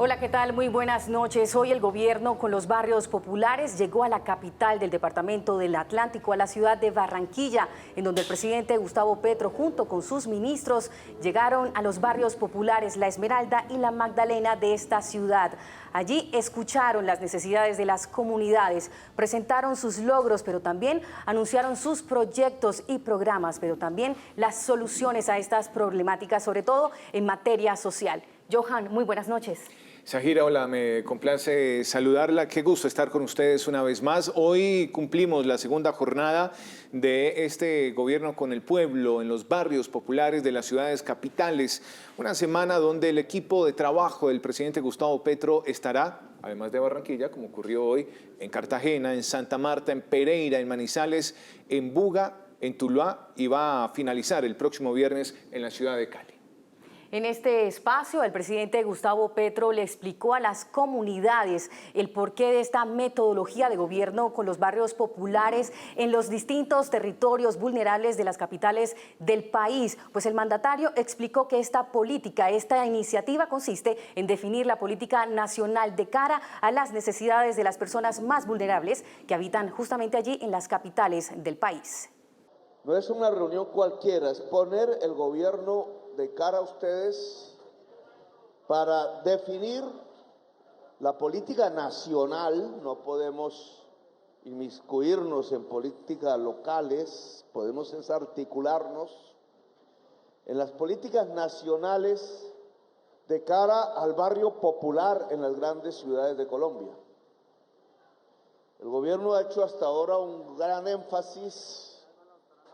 Hola, ¿qué tal? Muy buenas noches. Hoy el gobierno con los barrios populares llegó a la capital del departamento del Atlántico, a la ciudad de Barranquilla, en donde el presidente Gustavo Petro junto con sus ministros llegaron a los barrios populares La Esmeralda y La Magdalena de esta ciudad. Allí escucharon las necesidades de las comunidades, presentaron sus logros, pero también anunciaron sus proyectos y programas, pero también las soluciones a estas problemáticas, sobre todo en materia social. Johan, muy buenas noches. Zahira, hola, me complace saludarla. Qué gusto estar con ustedes una vez más. Hoy cumplimos la segunda jornada de este gobierno con el pueblo en los barrios populares de las ciudades capitales. Una semana donde el equipo de trabajo del presidente Gustavo Petro estará, además de Barranquilla, como ocurrió hoy, en Cartagena, en Santa Marta, en Pereira, en Manizales, en Buga, en Tuluá y va a finalizar el próximo viernes en la ciudad de Cali. En este espacio, el presidente Gustavo Petro le explicó a las comunidades el porqué de esta metodología de gobierno con los barrios populares en los distintos territorios vulnerables de las capitales del país. Pues el mandatario explicó que esta política, esta iniciativa consiste en definir la política nacional de cara a las necesidades de las personas más vulnerables que habitan justamente allí en las capitales del país. No es una reunión cualquiera, es poner el gobierno de cara a ustedes para definir la política nacional. No podemos inmiscuirnos en políticas locales, podemos articularnos en las políticas nacionales de cara al barrio popular en las grandes ciudades de Colombia. El gobierno ha hecho hasta ahora un gran énfasis.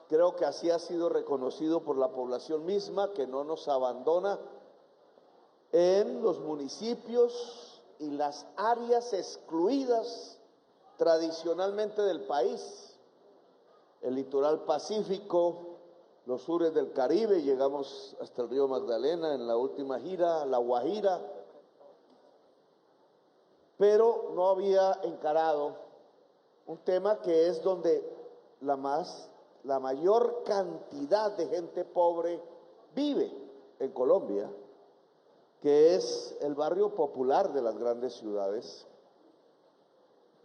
Creo que así ha sido reconocido por la población misma, que no nos abandona, en los municipios y las áreas excluidas tradicionalmente del país. El litoral pacífico, los sures del Caribe, llegamos hasta el río Magdalena en la última gira, La Guajira, pero no había encarado un tema que es donde la mayor cantidad de gente pobre vive en Colombia, que es el barrio popular de las grandes ciudades.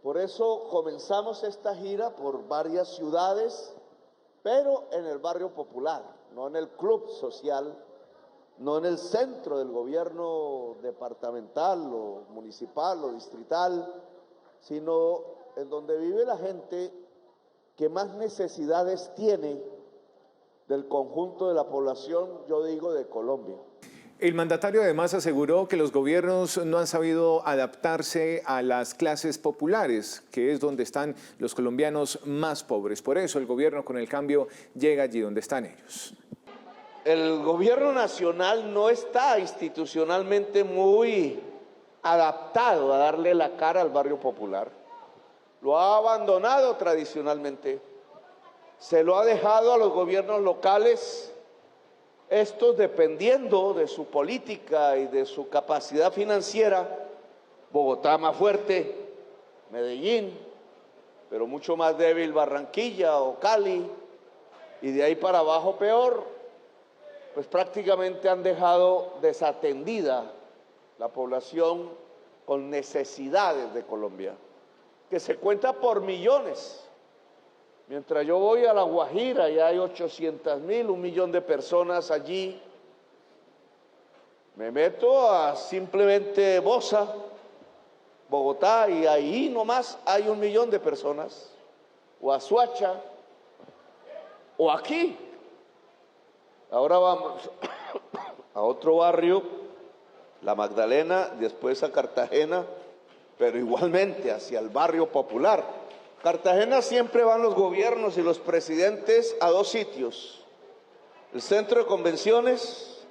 Por eso comenzamos esta gira por varias ciudades, pero en el barrio popular, no en el club social, no en el centro del gobierno departamental o municipal o distrital, sino en donde vive la gente que más necesidades tiene del conjunto de la población, yo digo, de Colombia. El mandatario además aseguró que los gobiernos no han sabido adaptarse a las clases populares, que es donde están los colombianos más pobres. Por eso el gobierno con el cambio llega allí donde están ellos. El gobierno nacional no está institucionalmente muy adaptado a darle la cara al barrio popular. Lo ha abandonado tradicionalmente, se lo ha dejado a los gobiernos locales, estos dependiendo de su política y de su capacidad financiera. Bogotá más fuerte, Medellín, pero mucho más débil Barranquilla o Cali, y de ahí para abajo peor, pues prácticamente han dejado desatendida la población con necesidades de Colombia, que se cuenta por millones. Mientras yo voy a La Guajira y hay 800.000, 1 millón de personas allí, me meto a simplemente Bosa, Bogotá, y ahí nomás hay 1 millón de personas, o a Suacha, o aquí. Ahora vamos a otro barrio, La Magdalena, después a Cartagena, pero igualmente hacia el barrio popular. Cartagena siempre van los gobiernos y los presidentes a 2 sitios: el centro de convenciones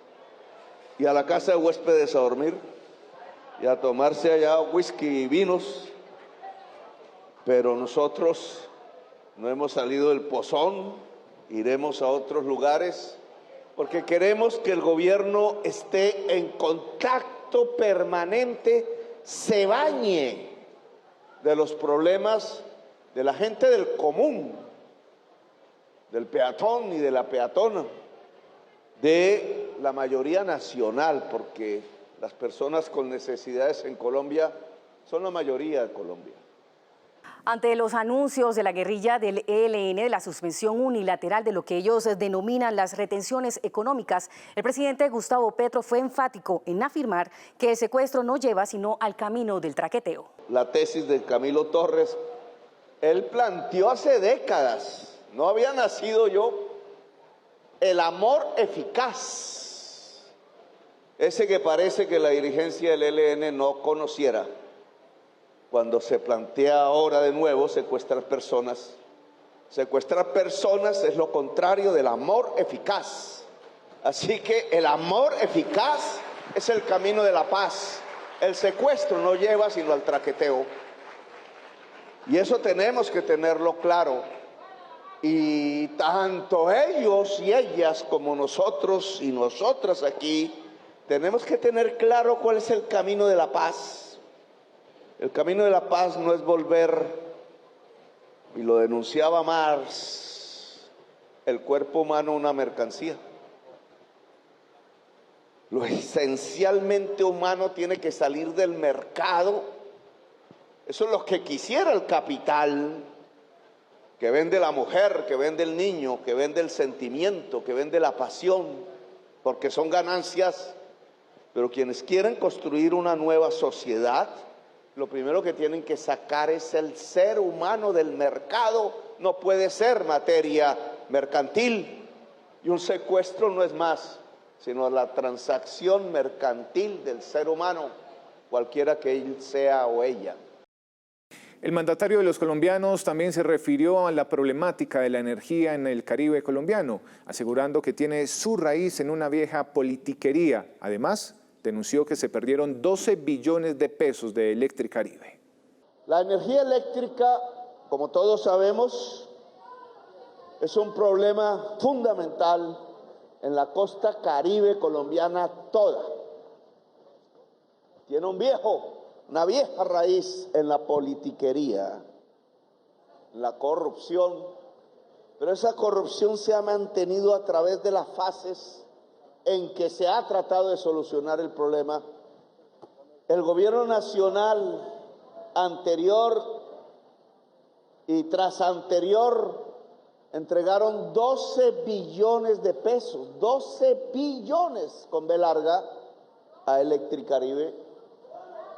y a la casa de huéspedes a dormir y a tomarse allá whisky y vinos. Pero nosotros no hemos salido del pozón, iremos a otros lugares porque queremos que el gobierno esté en contacto permanente, se bañe de los problemas de la gente del común, del peatón y de la peatona, de la mayoría nacional, porque Las personas con necesidades en Colombia son la mayoría de Colombia. Ante los anuncios de la guerrilla del ELN de la suspensión unilateral de lo que ellos denominan las retenciones económicas, el presidente Gustavo Petro fue enfático en afirmar que el secuestro no lleva sino al camino del traqueteo. La tesis de Camilo Torres, él planteó hace décadas, no había nacido yo, el amor eficaz, ese que parece que la dirigencia del ELN no conociera. Cuando se plantea ahora de nuevo secuestrar personas. Secuestrar personas es lo contrario del amor eficaz. Así que el amor eficaz es el camino de la paz. El secuestro no lleva sino al traqueteo. Y eso tenemos que tenerlo claro. Y tanto ellos y ellas como nosotros y nosotras aquí, tenemos que tener claro cuál es el camino de la paz. El camino de la paz no es volver, y lo denunciaba Marx, el cuerpo humano una mercancía. Lo esencialmente humano tiene que salir del mercado. Eso es lo que quisiera el capital, que vende la mujer, que vende el niño, que vende el sentimiento, que vende la pasión, porque son ganancias. Pero quienes quieren construir una nueva sociedad, lo primero que tienen que sacar es el ser humano del mercado. No puede ser materia mercantil. Y un secuestro no es más, sino la transacción mercantil del ser humano, cualquiera que él sea o ella. El mandatario de los colombianos también se refirió a la problemática de la energía en el Caribe colombiano, asegurando que tiene su raíz en una vieja politiquería. Además, denunció que se perdieron 12 billones de pesos de Electricaribe. La energía eléctrica, como todos sabemos, es un problema fundamental en la costa caribe colombiana toda. Tiene una vieja raíz en la politiquería, en la corrupción, pero esa corrupción se ha mantenido a través de las fases en que se ha tratado de solucionar el problema. El gobierno nacional anterior y tras anterior entregaron 12 billones de pesos, 12 billones con B larga, a Electricaribe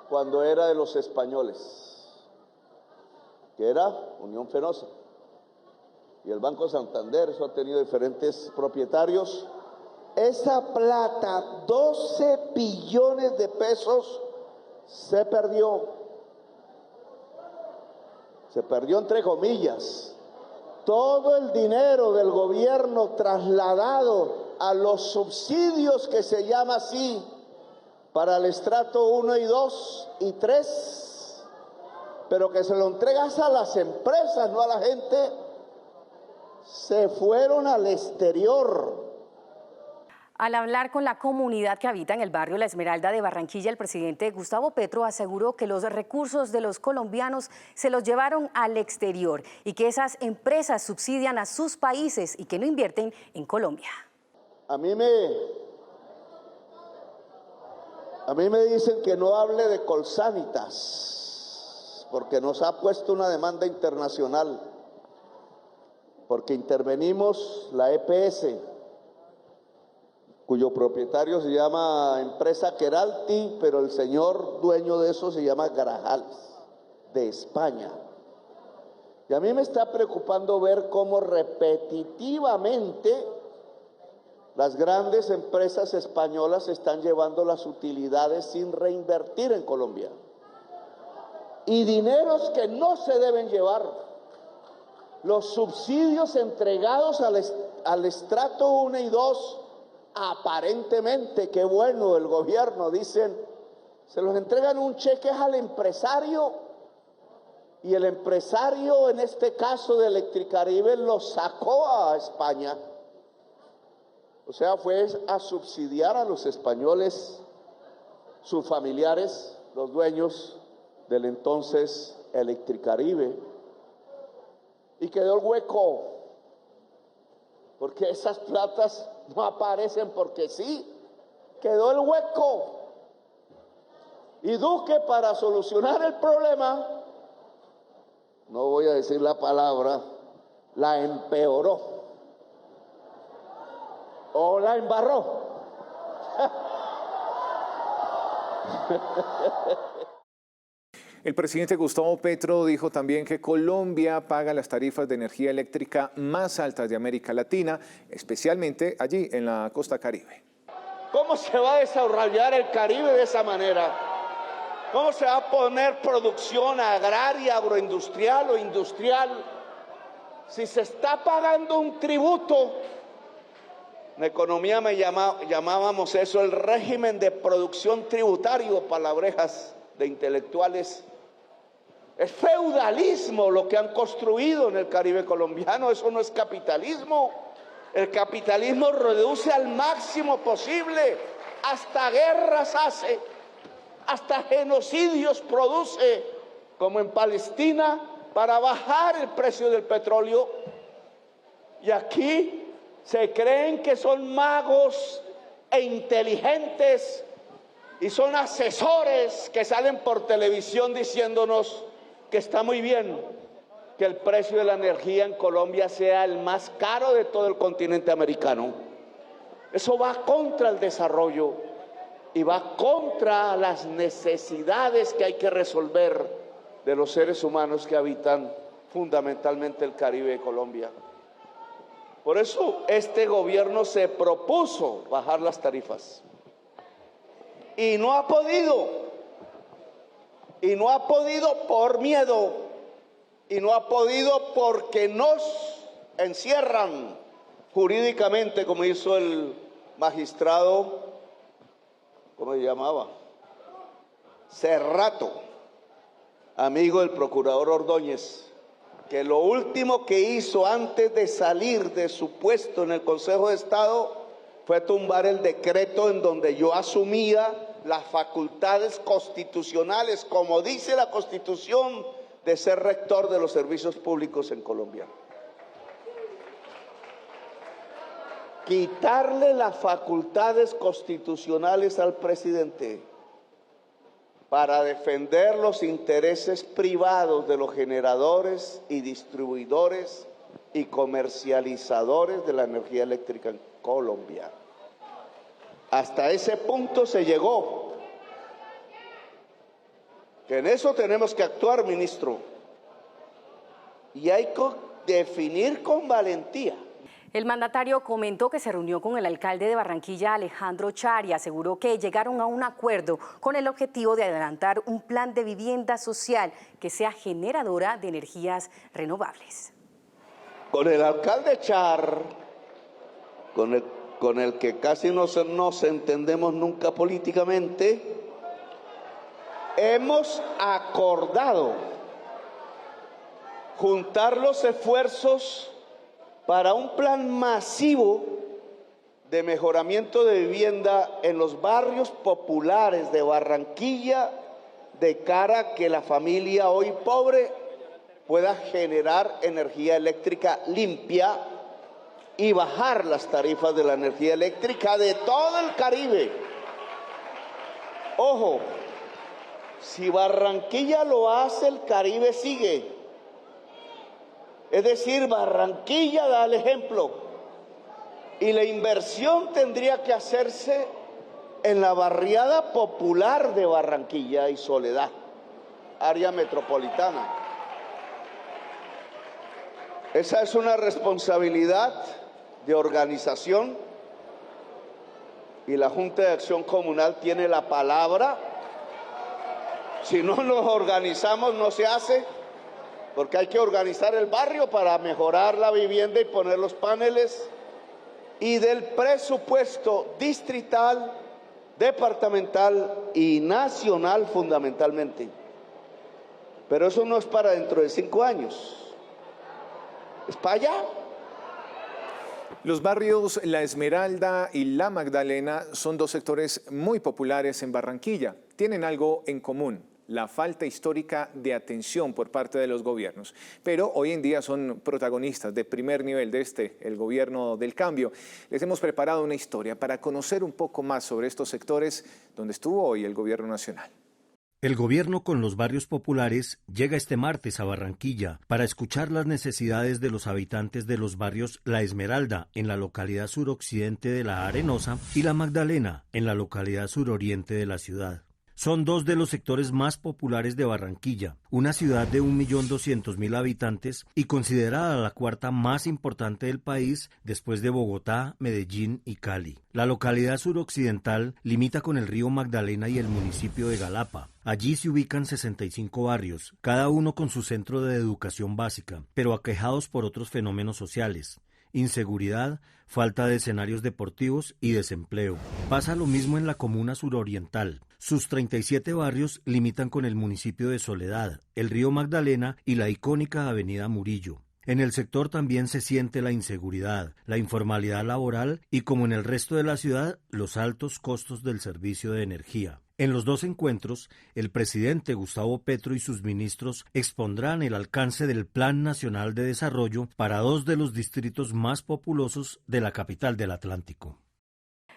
cuando era de los españoles, que era Unión Fenosa. Y el Banco Santander, eso ha tenido diferentes propietarios. Esa plata, 12 billones de pesos, se perdió. Se perdió entre comillas. Todo el dinero del gobierno trasladado a los subsidios, que se llama así, para el estrato 1 y 2 y 3, pero que se lo entregas a las empresas, no a la gente, se fueron al exterior. Al hablar con la comunidad que habita en el barrio La Esmeralda de Barranquilla, el presidente Gustavo Petro aseguró que los recursos de los colombianos se los llevaron al exterior y que esas empresas subsidian a sus países y que no invierten en Colombia. A mí me dicen que no hable de Colsanitas, porque nos ha puesto una demanda internacional, porque intervenimos la EPS, cuyo propietario se llama Empresa Queralty, pero el señor dueño de eso se llama Grajales, de España. Y a mí me está preocupando ver cómo repetitivamente las grandes empresas españolas están llevando las utilidades sin reinvertir en Colombia. Y dineros que no se deben llevar. Los subsidios entregados al estrato 1 y 2, aparentemente, qué bueno el gobierno, dicen, se los entregan un cheque al empresario, y el empresario, en este caso de Electricaribe, lo sacó a España. O sea, fue a subsidiar a los españoles, sus familiares, los dueños del entonces Electricaribe, y quedó el hueco, porque esas platas no aparecen porque sí, quedó el hueco. Y Duque, para solucionar el problema, no voy a decir la palabra, la empeoró o la embarró. El presidente Gustavo Petro dijo también que Colombia paga las tarifas de energía eléctrica más altas de América Latina, especialmente allí en la costa Caribe. ¿Cómo se va a desarrollar el Caribe de esa manera? ¿Cómo se va a poner producción agraria, agroindustrial o industrial si se está pagando un tributo? En economía llamábamos eso el régimen de producción tributario, palabrejas de intelectuales. Es feudalismo lo que han construido en el Caribe colombiano, eso no es capitalismo. El capitalismo reduce al máximo posible, hasta guerras hace, hasta genocidios produce, como en Palestina, para bajar el precio del petróleo. Y aquí se creen que son magos e inteligentes y son asesores que salen por televisión diciéndonos que está muy bien que el precio de la energía en Colombia sea el más caro de todo el continente americano. Eso va contra el desarrollo y va contra las necesidades que hay que resolver de los seres humanos que habitan fundamentalmente el Caribe de Colombia. Por eso este gobierno se propuso bajar las tarifas y no ha podido por miedo, y no ha podido porque nos encierran jurídicamente, como hizo el magistrado, ¿cómo se llamaba? Cerrato, amigo del procurador Ordóñez, que lo último que hizo antes de salir de su puesto en el Consejo de Estado fue tumbar el decreto en donde yo asumía las facultades constitucionales, como dice la Constitución, de ser rector de los servicios públicos en Colombia. Quitarle las facultades constitucionales al presidente para defender los intereses privados de los generadores y distribuidores y comercializadores de la energía eléctrica en Colombia. Hasta ese punto se llegó. Que en eso tenemos que actuar, ministro. Y hay que definir con valentía. El mandatario comentó que se reunió con el alcalde de Barranquilla, Alejandro Char, y aseguró que llegaron a un acuerdo con el objetivo de adelantar un plan de vivienda social que sea generadora de energías renovables. Con el alcalde Char, con el que casi no nos entendemos nunca políticamente, hemos acordado juntar los esfuerzos para un plan masivo de mejoramiento de vivienda en los barrios populares de Barranquilla, de cara a que la familia hoy pobre pueda generar energía eléctrica limpia y bajar las tarifas de la energía eléctrica de todo el Caribe. Ojo, si Barranquilla lo hace, el Caribe sigue. Es decir, Barranquilla da el ejemplo y la inversión tendría que hacerse en la barriada popular de Barranquilla y Soledad, área metropolitana. Esa es una responsabilidad de organización y la Junta de Acción Comunal tiene la palabra. Si no nos organizamos, no se hace. Porque hay que organizar el barrio para mejorar la vivienda y poner los paneles, y del presupuesto distrital, departamental y nacional fundamentalmente. Pero eso no es para dentro de 5 años, es para allá. Los barrios La Esmeralda y La Magdalena son dos sectores muy populares en Barranquilla. Tienen algo en común: la falta histórica de atención por parte de los gobiernos. Pero hoy en día son protagonistas de primer nivel de el gobierno del cambio. Les hemos preparado una historia para conocer un poco más sobre estos sectores donde estuvo hoy el gobierno nacional. El gobierno con los barrios populares llega este martes a Barranquilla para escuchar las necesidades de los habitantes de los barrios La Esmeralda, en la localidad suroccidente de La Arenosa, y La Magdalena, en la localidad suroriente de la ciudad. Son dos de los sectores más populares de Barranquilla, una ciudad de 1.200.000 habitantes y considerada la cuarta más importante del país después de Bogotá, Medellín y Cali. La localidad suroccidental limita con el río Magdalena y el municipio de Galapa. Allí se ubican 65 barrios, cada uno con su centro de educación básica, pero aquejados por otros fenómenos sociales: inseguridad, falta de escenarios deportivos y desempleo. Pasa lo mismo en la comuna suroriental. Sus 37 barrios limitan con el municipio de Soledad, el río Magdalena y la icónica avenida Murillo. En el sector también se siente la inseguridad, la informalidad laboral y, como en el resto de la ciudad, los altos costos del servicio de energía. En los dos encuentros, el presidente Gustavo Petro y sus ministros expondrán el alcance del Plan Nacional de Desarrollo para dos de los distritos más populosos de la capital del Atlántico.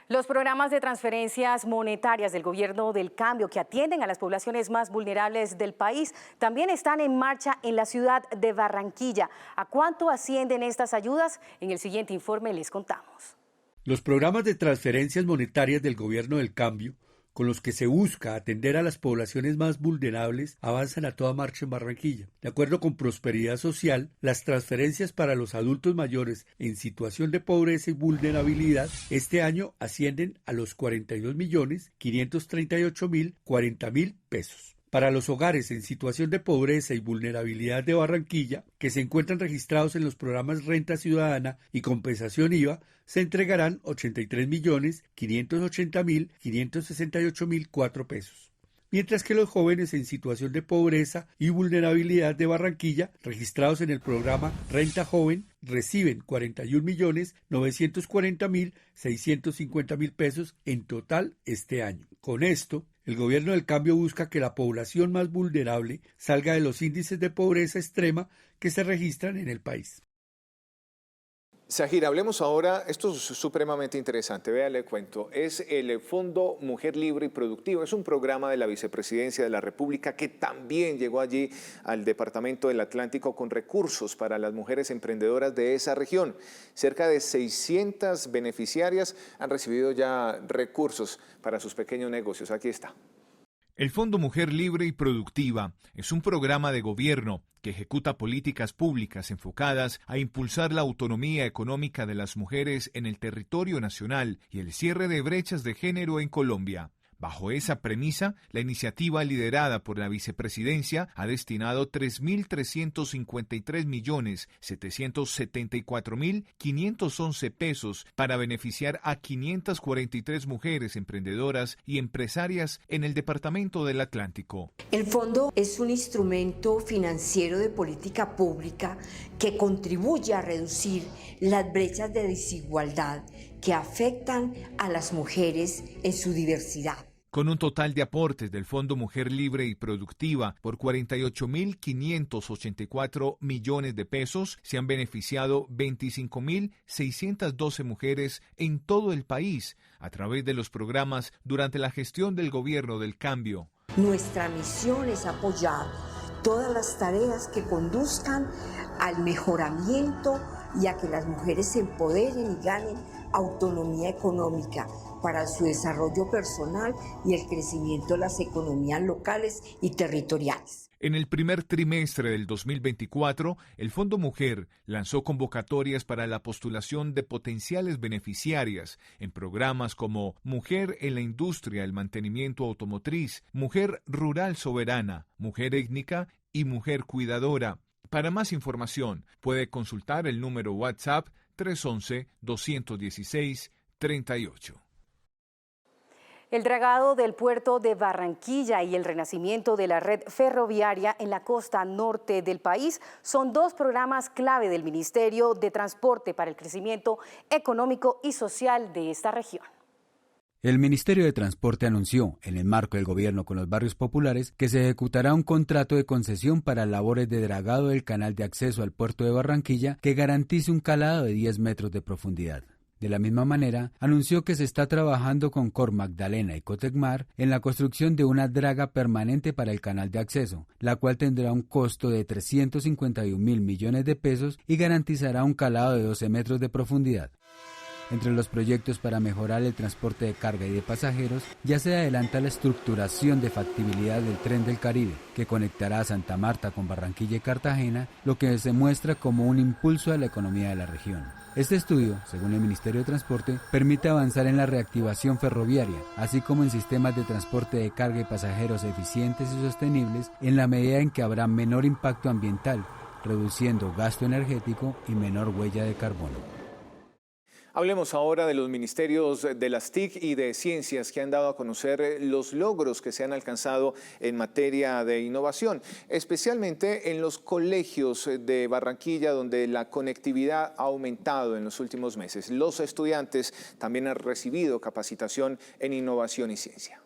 Los programas de transferencias monetarias del Gobierno del Cambio que atienden a las poblaciones más vulnerables del país también están en marcha en la ciudad de Barranquilla. ¿A cuánto ascienden estas ayudas? En el siguiente informe les contamos. Los programas de transferencias monetarias del Gobierno del Cambio, con los que se busca atender a las poblaciones más vulnerables, avanzan a toda marcha en Barranquilla. De acuerdo con Prosperidad Social, las transferencias para los adultos mayores en situación de pobreza y vulnerabilidad este año ascienden a los 42.538.040.000 pesos. Para los hogares en situación de pobreza y vulnerabilidad de Barranquilla, que se encuentran registrados en los programas Renta Ciudadana y Compensación IVA, se entregarán 83.580.568.004 pesos. Mientras que los jóvenes en situación de pobreza y vulnerabilidad de Barranquilla, registrados en el programa Renta Joven, reciben 41.940.650.000 pesos en total este año. Con esto, el Gobierno del Cambio busca que la población más vulnerable salga de los índices de pobreza extrema que se registran en el país. Zahir, hablemos ahora, esto es supremamente interesante, vea, le cuento, es el Fondo Mujer Libre y Productiva, es un programa de la Vicepresidencia de la República que también llegó allí al Departamento del Atlántico con recursos para las mujeres emprendedoras de esa región. Cerca de 600 beneficiarias han recibido ya recursos para sus pequeños negocios, aquí está. El Fondo Mujer Libre y Productiva es un programa de gobierno que ejecuta políticas públicas enfocadas a impulsar la autonomía económica de las mujeres en el territorio nacional y el cierre de brechas de género en Colombia. Bajo esa premisa, la iniciativa liderada por la Vicepresidencia ha destinado 3.353.774.511 pesos para beneficiar a 543 mujeres emprendedoras y empresarias en el Departamento del Atlántico. El fondo es un instrumento financiero de política pública que contribuye a reducir las brechas de desigualdad que afectan a las mujeres en su diversidad. Con un total de aportes del Fondo Mujer Libre y Productiva por 48.584 millones de pesos, se han beneficiado 25.612 mujeres en todo el país a través de los programas durante la gestión del Gobierno del Cambio. Nuestra misión es apoyar todas las tareas que conduzcan al mejoramiento y a que las mujeres se empoderen y ganen autonomía económica para su desarrollo personal y el crecimiento de las economías locales y territoriales. En el primer trimestre del 2024, el Fondo Mujer lanzó convocatorias para la postulación de potenciales beneficiarias en programas como Mujer en la Industria del Mantenimiento Automotriz, Mujer Rural Soberana, Mujer Étnica y Mujer Cuidadora. Para más información, puede consultar el número WhatsApp 311-216-38. El dragado del puerto de Barranquilla y el renacimiento de la red ferroviaria en la costa norte del país son dos programas clave del Ministerio de Transporte para el crecimiento económico y social de esta región. El Ministerio de Transporte anunció, en el marco del gobierno con los barrios populares, que se ejecutará un contrato de concesión para labores de dragado del canal de acceso al puerto de Barranquilla que garantice un calado de 10 metros de profundidad. De la misma manera, anunció que se está trabajando con Cor Magdalena y Cotecmar en la construcción de una draga permanente para el canal de acceso, la cual tendrá un costo de 351.000 millones de pesos y garantizará un calado de 12 metros de profundidad. Entre los proyectos para mejorar el transporte de carga y de pasajeros, ya se adelanta la estructuración de factibilidad del Tren del Caribe, que conectará a Santa Marta con Barranquilla y Cartagena, lo que se muestra como un impulso a la economía de la región. Este estudio, según el Ministerio de Transporte, permite avanzar en la reactivación ferroviaria, así como en sistemas de transporte de carga y pasajeros eficientes y sostenibles, en la medida en que habrá menor impacto ambiental, reduciendo gasto energético y menor huella de carbono. Hablemos ahora de los ministerios de las TIC y de Ciencias que han dado a conocer los logros que se han alcanzado en materia de innovación, especialmente en los colegios de Barranquilla, donde la conectividad ha aumentado en los últimos meses. Los estudiantes también han recibido capacitación en innovación y ciencia.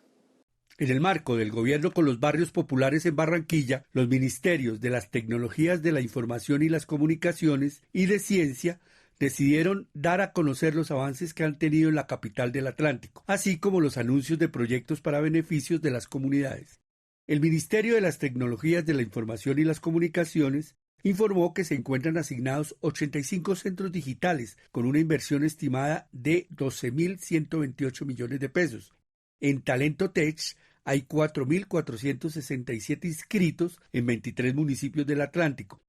En el marco del gobierno con los barrios populares en Barranquilla, los ministerios de las Tecnologías de la Información y las Comunicaciones y de Ciencia decidieron dar a conocer los avances que han tenido en la capital del Atlántico, así como los anuncios de proyectos para beneficios de las comunidades. El Ministerio de las Tecnologías de la Información y las Comunicaciones informó que se encuentran asignados 85 centros digitales con una inversión estimada de 12.128 millones de pesos. En Talento Tech hay 4.467 inscritos en 23 municipios del Atlántico,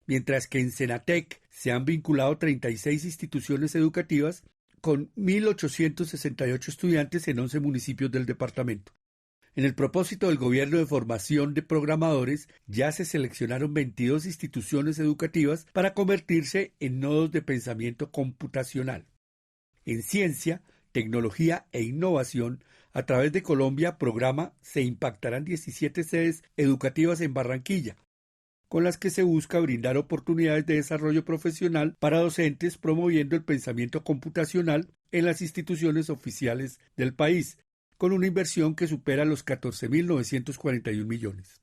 mientras que en Senatec se han vinculado 36 instituciones educativas con 1.868 estudiantes en 11 municipios del departamento. En el propósito del gobierno de formación de programadores, ya se seleccionaron 22 instituciones educativas para convertirse en nodos de pensamiento computacional. En ciencia, tecnología e innovación, a través de Colombia Programa se impactarán 17 sedes educativas en Barranquilla, con las que se busca brindar oportunidades de desarrollo profesional para docentes, promoviendo el pensamiento computacional en las instituciones oficiales del país, con una inversión que supera los 14.941 millones.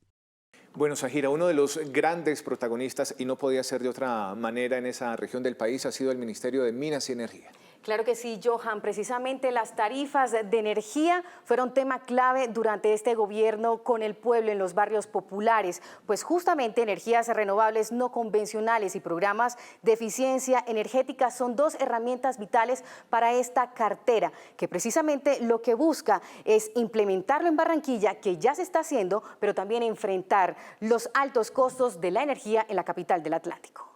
Bueno, Zahira, uno de los grandes protagonistas, y no podía ser de otra manera en esa región del país, ha sido el Ministerio de Minas y Energía. Claro que sí, Johan. Precisamente las tarifas de energía fueron tema clave durante este gobierno con el pueblo en los barrios populares, pues justamente energías renovables no convencionales y programas de eficiencia energética son dos herramientas vitales para esta cartera, que precisamente lo que busca es implementarlo en Barranquilla, que ya se está haciendo, pero también enfrentar los altos costos de la energía en la capital del Atlántico.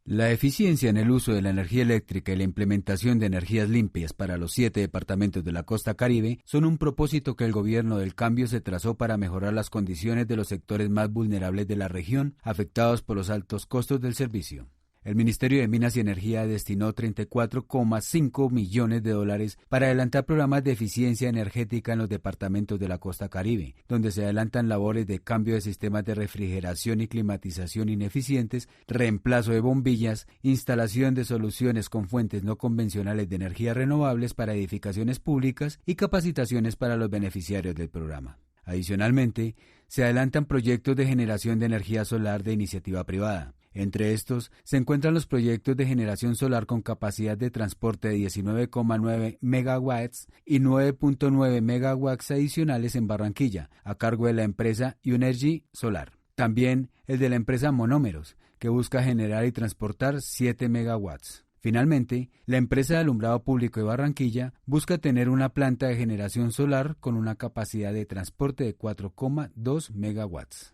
La eficiencia en el uso de la energía eléctrica y la implementación de energías limpias para los 7 departamentos de la costa Caribe son un propósito que el gobierno del cambio se trazó para mejorar las condiciones de los sectores más vulnerables de la región afectados por los altos costos del servicio. El Ministerio de Minas y Energía destinó $34,5 millones para adelantar programas de eficiencia energética en los departamentos de la costa Caribe, donde se adelantan labores de cambio de sistemas de refrigeración y climatización ineficientes, reemplazo de bombillas, instalación de soluciones con fuentes no convencionales de energías renovables para edificaciones públicas y capacitaciones para los beneficiarios del programa. Adicionalmente, se adelantan proyectos de generación de energía solar de iniciativa privada. Entre estos se encuentran los proyectos de generación solar con capacidad de transporte de 19,9 megawatts y 9,9 megawatts adicionales en Barranquilla, a cargo de la empresa Unergy Solar. También el de la empresa Monómeros, que busca generar y transportar 7 megawatts. Finalmente, la empresa de alumbrado público de Barranquilla busca tener una planta de generación solar con una capacidad de transporte de 4,2 megawatts.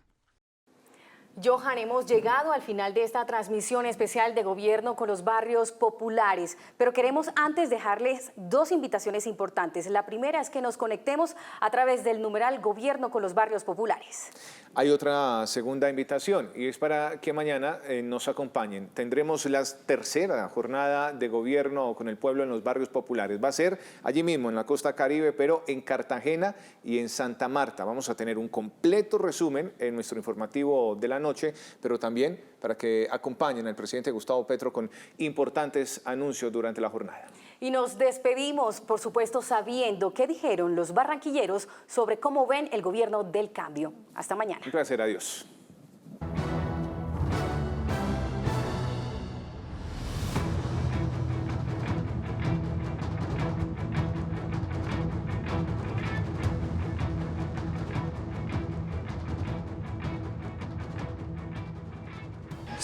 Johan, hemos llegado al final de esta transmisión especial de Gobierno con los barrios populares, pero queremos antes dejarles dos invitaciones importantes. La primera es que nos conectemos a través del numeral Gobierno con los barrios populares. Hay otra segunda invitación y es para que mañana nos acompañen. Tendremos la tercera jornada de Gobierno con el pueblo en los barrios populares. Va a ser allí mismo en la costa Caribe, pero en Cartagena y en Santa Marta. Vamos a tener un completo resumen en nuestro informativo de la noche, pero también para que acompañen al presidente Gustavo Petro con importantes anuncios durante la jornada. Y nos despedimos, por supuesto, sabiendo qué dijeron los barranquilleros sobre cómo ven el gobierno del cambio. Hasta mañana. Un placer, adiós.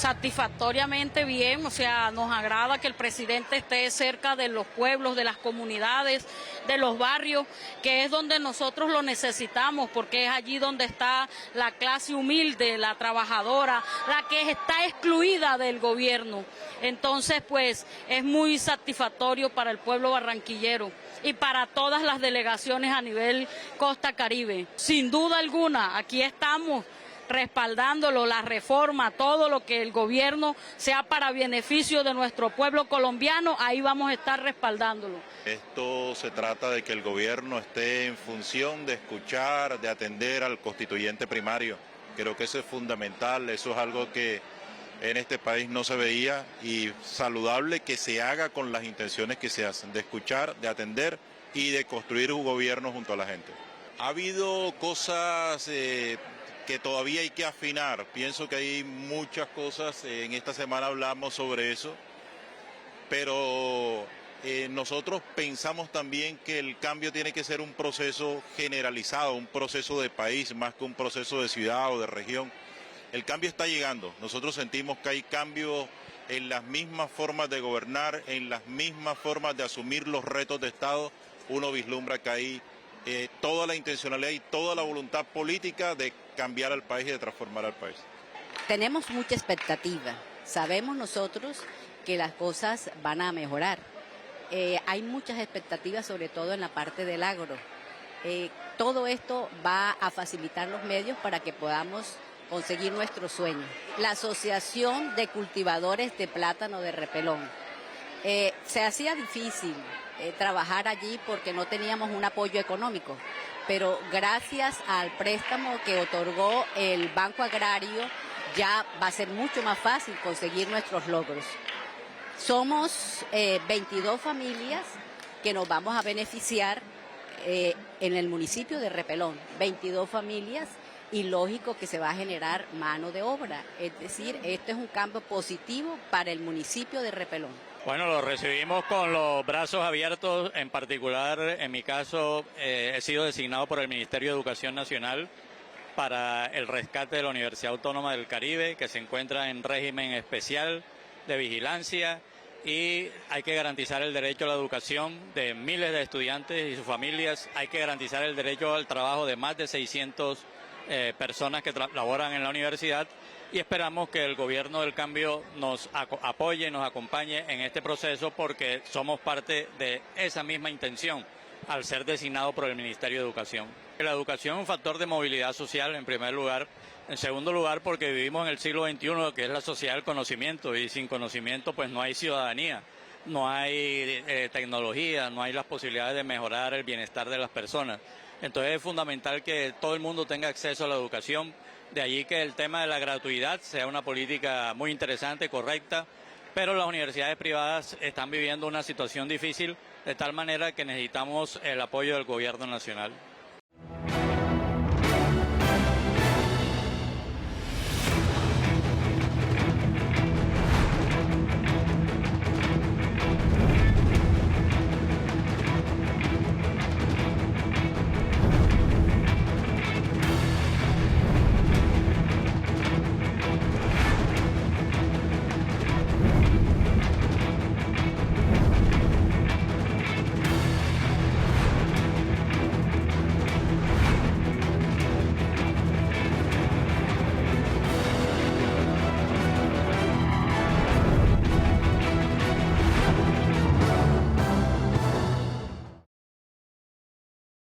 satisfactoriamente bien, o sea, nos agrada que el presidente esté cerca de los pueblos, de las comunidades, de los barrios, que es donde nosotros lo necesitamos, porque es allí donde está la clase humilde, la trabajadora, la que está excluida del gobierno. Entonces, pues, es muy satisfactorio para el pueblo barranquillero y para todas las delegaciones a nivel Costa Caribe. Sin duda alguna, aquí estamos respaldándolo, la reforma, todo lo que el gobierno sea para beneficio de nuestro pueblo colombiano, ahí vamos a estar respaldándolo. Esto se trata de que el gobierno esté en función de escuchar, de atender al constituyente primario. Creo que eso es fundamental, eso es algo que en este país no se veía y saludable que se haga con las intenciones que se hacen, de escuchar, de atender y de construir un gobierno junto a la gente. Ha habido cosas que todavía hay que afinar. Pienso que hay muchas cosas, en esta semana hablamos sobre eso, pero nosotros pensamos también que el cambio tiene que ser un proceso generalizado, un proceso de país, más que un proceso de ciudad o de región. El cambio está llegando, nosotros sentimos que hay cambios en las mismas formas de gobernar, en las mismas formas de asumir los retos de Estado. Uno vislumbra que hay toda la intencionalidad y toda la voluntad política de cambiar al país y de transformar al país. Tenemos mucha expectativa, sabemos nosotros que las cosas van a mejorar. Hay muchas expectativas, sobre todo en la parte del agro. Todo esto va a facilitar los medios para que podamos conseguir nuestro sueño. La Asociación de Cultivadores de Plátano de Repelón. Se hacía difícil trabajar allí porque no teníamos un apoyo económico, pero gracias al préstamo que otorgó el Banco Agrario ya va a ser mucho más fácil conseguir nuestros logros. Somos 22 familias que nos vamos a beneficiar en el municipio de Repelón, 22 familias, y lógico que se va a generar mano de obra, es decir, este es un cambio positivo para el municipio de Repelón. Bueno, lo recibimos con los brazos abiertos, en particular, en mi caso, he sido designado por el Ministerio de Educación Nacional para el rescate de la Universidad Autónoma del Caribe, que se encuentra en régimen especial de vigilancia, y hay que garantizar el derecho a la educación de miles de estudiantes y sus familias, hay que garantizar el derecho al trabajo de más de 600 personas que laboran en la universidad, y esperamos que el gobierno del cambio nos apoye, nos acompañe en este proceso, porque somos parte de esa misma intención al ser designado por el Ministerio de Educación. La educación es un factor de movilidad social, en primer lugar. En segundo lugar, porque vivimos en el siglo XXI, que es la sociedad del conocimiento, y sin conocimiento pues no hay ciudadanía, no hay tecnología, no hay las posibilidades de mejorar el bienestar de las personas. Entonces es fundamental que todo el mundo tenga acceso a la educación, de allí que el tema de la gratuidad sea una política muy interesante, correcta, pero las universidades privadas están viviendo una situación difícil, de tal manera que necesitamos el apoyo del gobierno nacional.